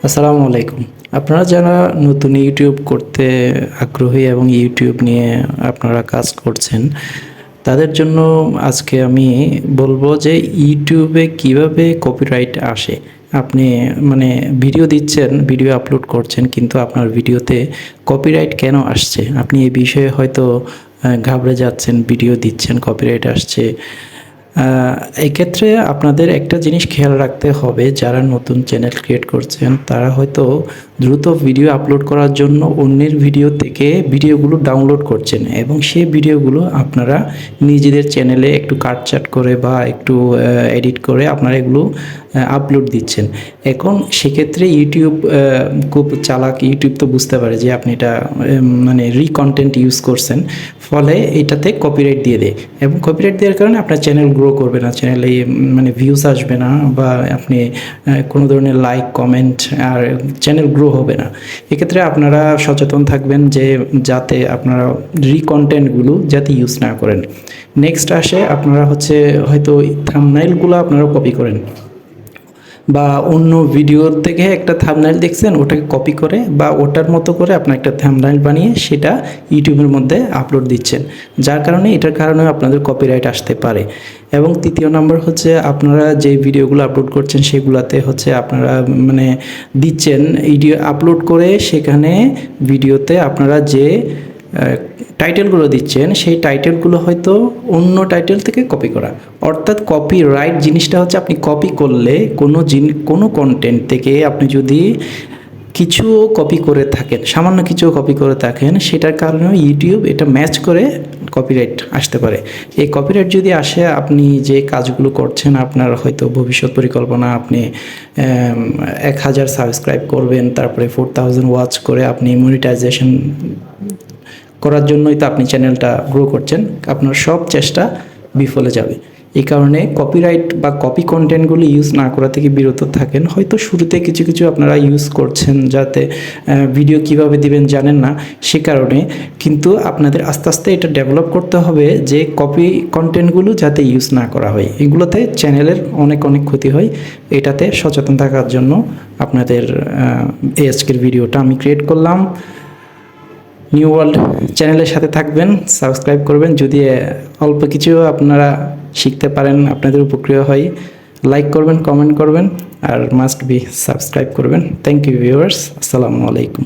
আসসালামু আলাইকুম। আপনারা যারা নতুন ইউটিউব করতে আগ্রহী এবং ইউটিউব নিয়ে আপনারা কাজ করছেন, তাদের জন্য আজকে আমি বলবো যে ইউটিউবে কিভাবে কপিরাইট আসে। আপনি মানে ভিডিও দিচ্ছেন, ভিডিও আপলোড করছেন কিন্তু আপনার ভিডিওতে কপিরাইট কেন আসছে? আপনি এই বিষয়ে হয়তো ঘাবড়ে যাচ্ছেন, ভিডিও দিচ্ছেন কপিরাইট আসছে। এই ক্ষেত্রে আপনাদের একটা জিনিস খেয়াল রাখতে হবে, যারা নতুন চ্যানেল ক্রিয়েট করছেন তারা হয়তো দ্রুত ভিডিও আপলোড করার জন্য অন্যের ভিডিও থেকে ভিডিওগুলো ডাউনলোড করছেন এবং সেই ভিডিওগুলো আপনারা নিজেদের চ্যানেলে একটু কাটছাঁট করে বা একটু এডিট করে আপনারা এগুলো আপলোড দিচ্ছেন। এখন সেক্ষেত্রে ইউটিউব খুব চালাক, ইউটিউব তো বুঝতে পারে যে আপনি এটা মানে রিকন্টেন্ট ইউজ করছেন, ফলে এটাতে কপিরাইট দিয়ে দেয় এবং কপিরাইট দেওয়ার কারণে আপনার চ্যানেল গ্রো করবে না, চ্যানেলে মানে ভিউজ আসবে না বা আপনি কোনো ধরনের লাইক কমেন্ট আর চ্যানেল গ্রো হবে না। এক্ষেত্রে আপনারা সচেতন থাকবেন যে যাতে আপনারা রিকন্টেন্টগুলো যাতে ইউজ না করেন। নেক্সট আসে আপনারা হয়তো থাম্বনেইলগুলো আপনারা কপি করেন বা অন্য ভিডিওর থেকে একটা থাম্বনেইল দেখছেন, ওটাকে কপি করে বা ওটার মতো করে আপনার একটা থাম্বনেইল বানিয়ে সেটা ইউটিউবের মধ্যে আপলোড দিচ্ছেন, যার কারণে এটার কারণে আপনাদের কপিরাইট আসতে পারে। এবং তৃতীয় নম্বর আপনারা যে ভিডিওগুলো আপলোড করছেন সেগুলাতে আপনারা মানে দিচ্ছেন ভিডিও আপলোড করে, সেখানে ভিডিওতে আপনারা যে টাইটেলগুলো দিচ্ছেন সেই টাইটেলগুলো হয়তো অন্য টাইটেল থেকে কপি করা। অর্থাৎ কপিরাইট জিনিসটা আপনি কপি করলে কোনো কন্টেন্ট থেকে আপনি যদি কিছুও কপি করে থাকেন, সামান্য কিছুও কপি করে থাকেন, সেটার কারণেও ইউটিউব এটা ম্যাচ করে কপিরাইট আসতে পারে। এই কপিরাইট যদি আসে, আপনি যে কাজগুলো করছেন, আপনার হয়তো ভবিষ্যৎ পরিকল্পনা, আপনি 1000 সাবস্ক্রাইব করবেন, তারপরে 4000 ওয়াচ করে আপনি মনিটাইজেশন করার জন্যই তো আপনি চ্যানেলটা গ্রো করছেন, আপনার সব চেষ্টা বিফলে যাবে। এই কারণে কপিরাইট বা কপি কন্টেন্টগুলো ইউজ না করা থেকে বিরত থাকেন। হয়তো শুরুতে কিছু কিছু আপনারা ইউজ করছেন, যাতে ভিডিও কিভাবে দিবেন জানেন না, সে কারণে। কিন্তু আপনাদের আস্তে আস্তে এটা ডেভেলপ করতে হবে যে কপি কন্টেন্টগুলো যাতে ইউজ না করা হয়। এগুলোতে চ্যানেলের অনেক অনেক ক্ষতি হয়। এটাতে সচেতন থাকার জন্য আপনাদের এই আজকের ভিডিওটা আমি ক্রিয়েট করলাম। নিউ ওয়ার্ল্ড চ্যানেলের সাথে থাকবেন, সাবস্ক্রাইব করবেন। যদি অল্প কিছু আপনারা শিখতে পারেন, আপনাদের উপকৃত হয়, লাইক করবেন, কমেন্ট করবেন আর মাস্ট বি সাবস্ক্রাইব করবেন। থ্যাংক ইউ ভিউয়ার্স, আসসালামু আলাইকুম।